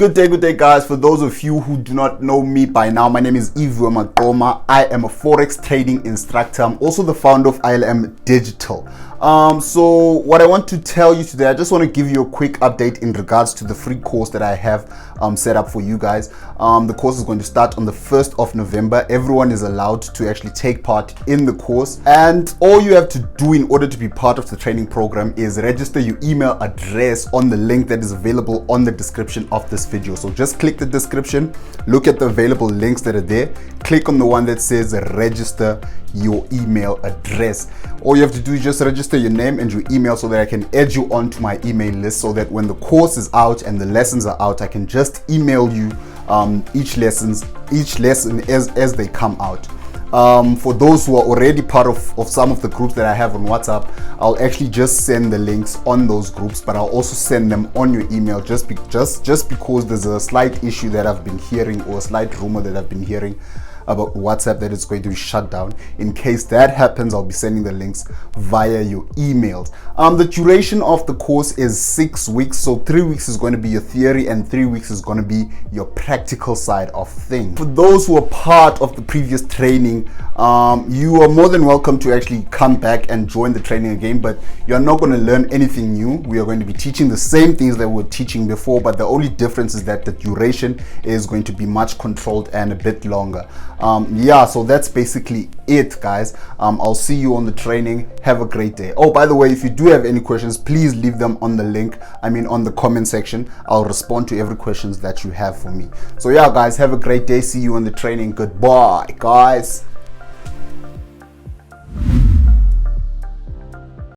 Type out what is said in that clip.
Good day, guys. For those of you who do not know me by now, my name is Ivu Magoma. I am a Forex Trading instructor. I'm also the founder of ILM Digital. So what I want to tell you today, I just want to give you a quick update in regards to the free course that I have set up for you guys. The course is going to start on the 1st of November. Everyone is allowed to actually take part in the course, and all you have to do in order to be part of the training program is register your email address on the link that is available on the description of this video. So just click the description, look at the available links that are there, click on the one that says register your email address. All you have to do is just register your name and your email so that I can add you onto my email list, so that when the course is out and the lessons are out, I can just email you each lesson as they come out. For those who are already part of some of the groups that I have on WhatsApp, I'll actually just send the links on those groups, but I'll also send them on your email just because there's a slight issue that I've been hearing, or a slight rumor that I've been hearing about WhatsApp that it's going to be shut down. In case that happens, I'll be sending the links via your emails. The duration of the course is 6 weeks. So 3 weeks is going to be your theory and 3 weeks is going to be your practical side of things. For those who are part of the previous training, you are more than welcome to actually come back and join the training again, but you're not going to learn anything new. We are going to be teaching the same things that we were teaching before, but the only difference is that the duration is going to be much controlled and a bit longer. So that's basically it, guys. I'll see you on the training. Have a great day. Oh, by the way, if you do have any questions, please leave them on the link, on the comment section. I'll respond to every questions that you have for me. So yeah, guys, have a great day. See you on the training. Goodbye, guys.